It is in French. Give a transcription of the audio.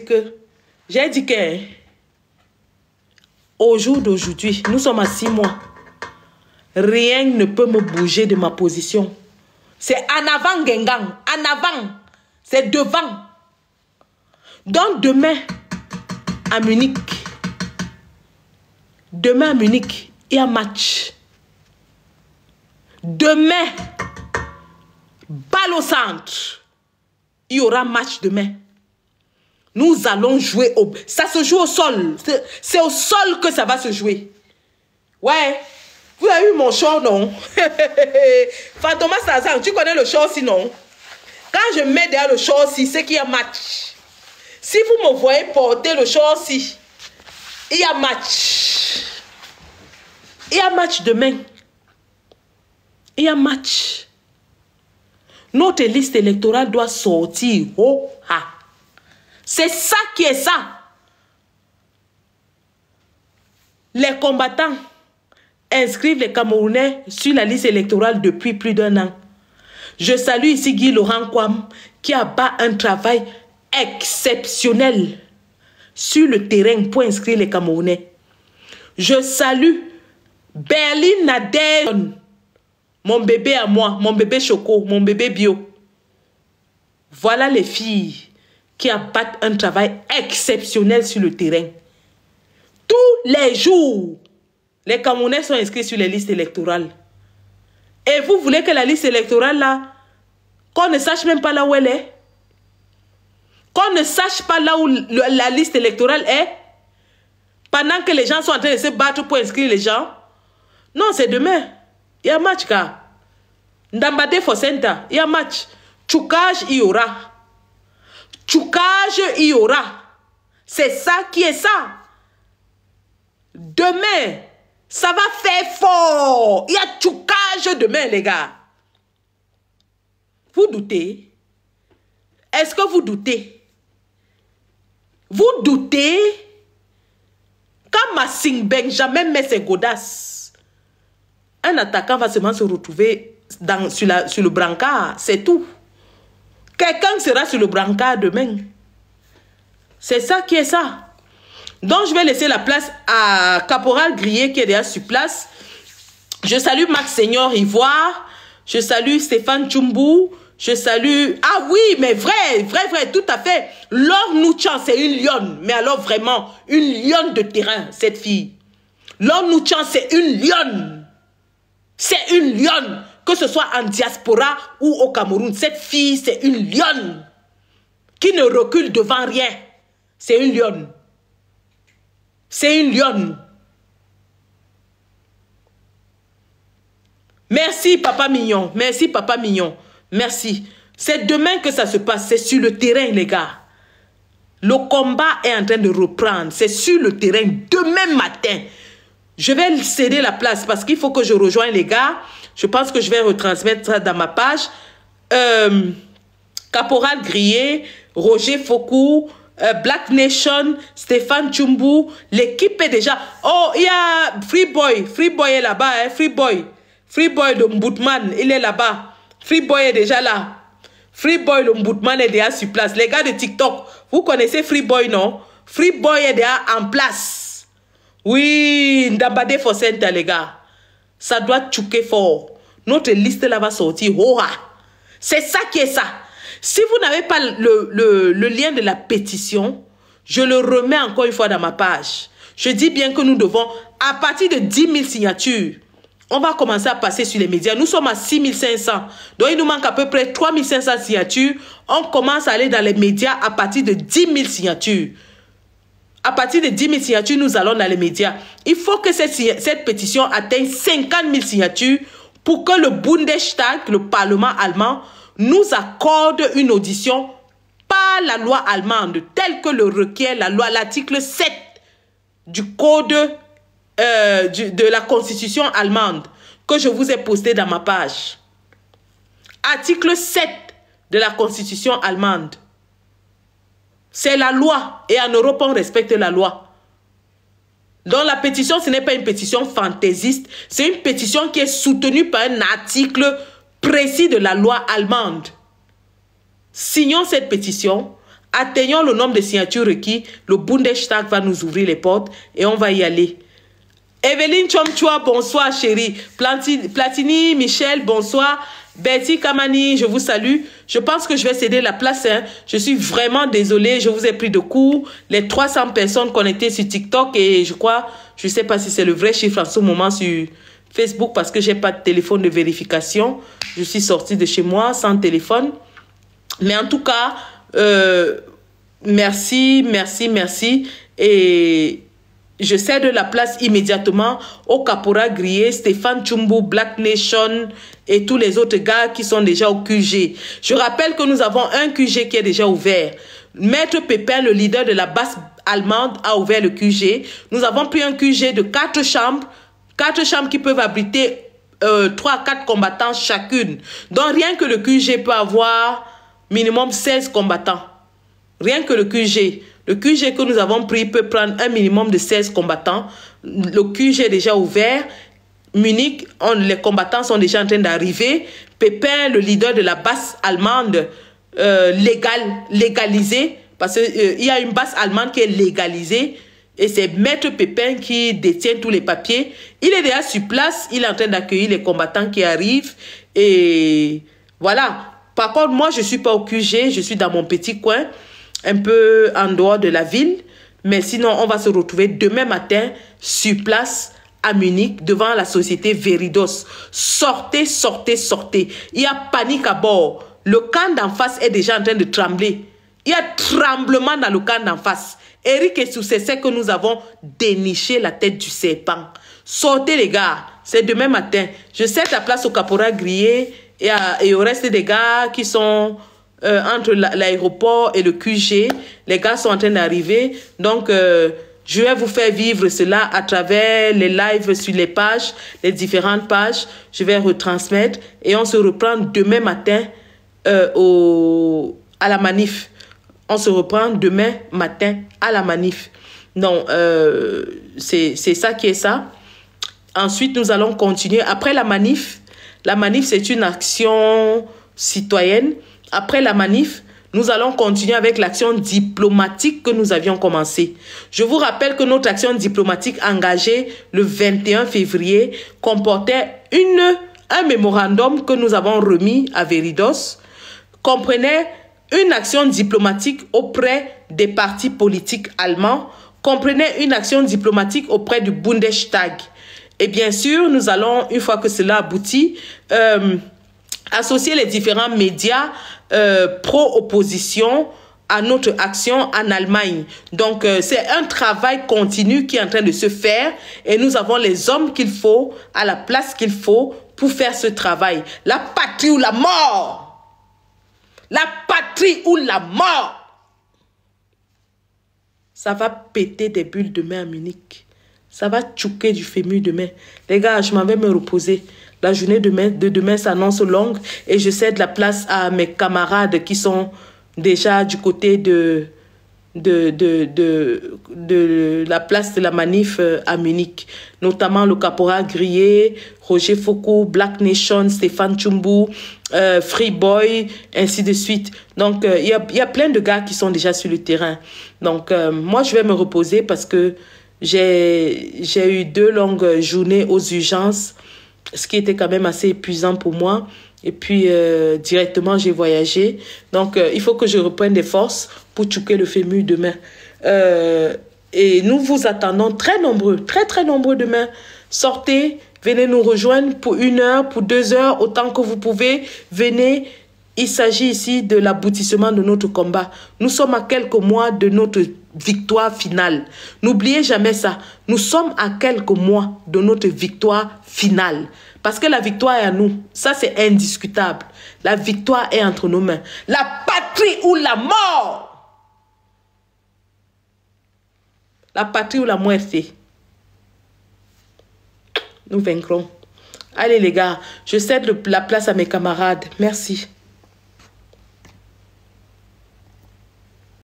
que j'ai dit que au jour d'aujourd'hui, nous sommes à 6 mois. Rien ne peut me bouger de ma position. C'est en avant, Gengang. En avant. C'est devant. Donc demain, à Munich, il y a match. Demain, balle au centre. Il y aura match demain. Nous allons jouer au... Ça se joue au sol. C'est au sol que ça va se jouer. Ouais. Vous avez vu mon short, non? Fantomas Tazan, tu connais le short aussi, non? Quand je mets derrière le short aussi, c'est qu'il y a match. Si vous me voyez porter le short aussi, il y a match. Il y a match demain. Il y a match. Notre liste électorale doit sortir. Oh, ah. C'est ça qui est ça. Les combattants inscrivent les Camerounais sur la liste électorale depuis plus d'1 an. Je salue ici Guy Laurent Kwam qui a bat un travail exceptionnel sur le terrain pour inscrire les Camerounais. Je salue Berlin Nadej, mon bébé à moi, mon bébé Choco, mon bébé bio. Voilà les filles qui abattent un travail exceptionnel sur le terrain. Tous les jours, les Camerounais sont inscrits sur les listes électorales. Et vous voulez que la liste électorale, là, qu'on ne sache même pas là où elle est? Qu'on ne sache pas là où la liste électorale est? Pendant que les gens sont en train de se battre pour inscrire les gens? Non, c'est demain. Il y a match, car. Ndambade Fosenta, il y a match. Tchoukage, il y aura. Tchoukage, il y aura. C'est ça qui est ça. Demain, ça va faire fort. Il y a tchoukage demain, les gars. Vous doutez? Est-ce que vous doutez? Vous doutez? Quand Massing Benjamin met ses godasses, un attaquant va seulement se retrouver sur le brancard. C'est tout. Quelqu'un sera sur le brancard demain. C'est ça qui est ça. Donc, je vais laisser la place à Caporal Grillé qui est déjà sur place. Je salue Max Seigneur Ivoire. Je salue Stéphane Tchoumbu. Je salue... Ah oui, mais vrai, tout à fait. Laure Nouchan, c'est une lionne. Mais alors vraiment, une lionne de terrain, cette fille. Laure Nouchan, c'est une lionne. C'est une lionne. Que ce soit en diaspora ou au Cameroun. Cette fille, c'est une lionne. Qui ne recule devant rien. C'est une lionne. C'est une lionne. Merci, papa mignon. Merci, papa mignon. Merci. C'est demain que ça se passe. C'est sur le terrain, les gars. Le combat est en train de reprendre. C'est sur le terrain. Demain matin. Je vais céder la place parce qu'il faut que je rejoigne les gars. Je pense que je vais retransmettre ça dans ma page. Caporal Grillé, Roger Foucault, Black Nation, Stéphane Tchoumbu. L'équipe est déjà... Oh, il y a Freeboy. Freeboy est là-bas, hein? Freeboy. Freeboy de Mboutman, il est là-bas. Freeboy est déjà là. Freeboy de Mboutman est déjà sur place. Les gars de TikTok, vous connaissez Freeboy, non? Freeboy est déjà en place. Oui, Ndambade Fosenta, les gars. Ça doit tchouquer fort. Notre liste là va sortir. Oh, c'est ça qui est ça. Si vous n'avez pas le lien de la pétition, je le remets encore une fois dans ma page. Je dis bien que nous devons, à partir de 10 000 signatures, on va commencer à passer sur les médias. Nous sommes à 6 500. Donc, il nous manque à peu près 3 500 signatures. On commence à aller dans les médias à partir de 10 000 signatures. À partir de 10 000 signatures, nous allons dans les médias. Il faut que cette pétition atteigne 50 000 signatures pour que le Bundestag, le Parlement allemand, nous accorde une audition par la loi allemande, telle que le requiert la loi, l'article 7 du code de la Constitution allemande, que je vous ai posté dans ma page. Article 7 de la Constitution allemande. C'est la loi. Et en Europe, on respecte la loi. Donc la pétition, ce n'est pas une pétition fantaisiste. C'est une pétition qui est soutenue par un article précis de la loi allemande. Signons cette pétition. Atteignons le nombre de signatures requis. Le Bundestag va nous ouvrir les portes et on va y aller. Evelyne Chomchua, bonsoir chérie. Platini, Michel, bonsoir. Betty Kamani, je vous salue. Je pense que je vais céder la place. Hein. Je suis vraiment désolée. Je vous ai pris de court. Les 300 personnes connectées sur TikTok et je crois, je ne sais pas si c'est le vrai chiffre en ce moment sur Facebook parce que je n'ai pas de téléphone de vérification. Je suis sortie de chez moi sans téléphone. Mais en tout cas, merci. Et je cède la place immédiatement au caporal Grillé, Stéphane Chumbu, Black Nation et tous les autres gars qui sont déjà au QG. Je rappelle que nous avons un QG qui est déjà ouvert. Maître Pépin, le leader de la basse allemande, a ouvert le QG. Nous avons pris un QG de 4 chambres. 4 chambres qui peuvent abriter 3 à 4 combattants chacune. Donc rien que le QG peut avoir minimum 16 combattants. Rien que le QG. Le QG que nous avons pris peut prendre un minimum de 16 combattants. Le QG est déjà ouvert. Munich, les combattants sont déjà en train d'arriver. Pépin, le leader de la basse allemande, légalisé. Parce qu'il y a une basse allemande qui est légalisée. Et c'est Maître Pépin qui détient tous les papiers. Il est déjà sur place. Il est en train d'accueillir les combattants qui arrivent. Et voilà. Par contre, moi, je ne suis pas au QG. Je suis dans mon petit coin, un peu en dehors de la ville. Mais sinon, on va se retrouver demain matin sur place à Munich, devant la société Veridos. Sortez, sortez, sortez. Il y a panique à bord. Le camp d'en face est déjà en train de trembler. Il y a tremblement dans le camp d'en face. Eric et Soussé, c'est que nous avons déniché la tête du serpent. Sortez les gars, c'est demain matin. Je cède la place au caporal Grillé et au reste des gars qui sont entre l'aéroport et le QG. Les gars sont en train d'arriver. Donc, je vais vous faire vivre cela à travers les lives sur les pages, les différentes pages. Je vais retransmettre et on se reprend demain matin à la manif. On se reprend demain matin à la manif. Non, c'est ça qui est ça. Ensuite, nous allons continuer. Après la manif, c'est une action citoyenne. Après la manif, nous allons continuer avec l'action diplomatique que nous avions commencé. Je vous rappelle que notre action diplomatique engagée le 21 février comportait un mémorandum que nous avons remis à Veridos, comprenait une action diplomatique auprès des partis politiques allemands, comprenait une action diplomatique auprès du Bundestag. Et bien sûr, nous allons, une fois que cela aboutit, associer les différents médias pro-opposition à notre action en Allemagne. Donc, c'est un travail continu qui est en train de se faire et nous avons les hommes qu'il faut, à la place qu'il faut pour faire ce travail. La patrie ou la mort! La patrie ou la mort! Ça va péter des bulles demain à Munich. Ça va tchouquer du fémur demain. Les gars, je m'en vais me reposer. La journée de demain s'annonce longue et je cède la place à mes camarades qui sont déjà du côté de la place de la manif à Munich. Notamment le caporal Grillé, Roger Foucault, Black Nation, Stéphane Chumbu, Free Boy, ainsi de suite. Donc, il y a plein de gars qui sont déjà sur le terrain. Donc, moi, je vais me reposer parce que j'ai eu 2 longues journées aux urgences, ce qui était quand même assez épuisant pour moi. Et puis, directement, j'ai voyagé. Donc, il faut que je reprenne des forces pour tchouquer le fémur demain. Et nous vous attendons très nombreux, très nombreux demain. Sortez, venez nous rejoindre pour 1 heure, pour 2 heures, autant que vous pouvez. Venez. Il s'agit ici de l'aboutissement de notre combat. Nous sommes à quelques mois de notre victoire finale. N'oubliez jamais ça. Nous sommes à quelques mois de notre victoire finale. Parce que la victoire est à nous. Ça, c'est indiscutable. La victoire est entre nos mains. La patrie ou la mort. La patrie ou la muerte. Nous vaincrons. Allez les gars, je cède la place à mes camarades. Merci.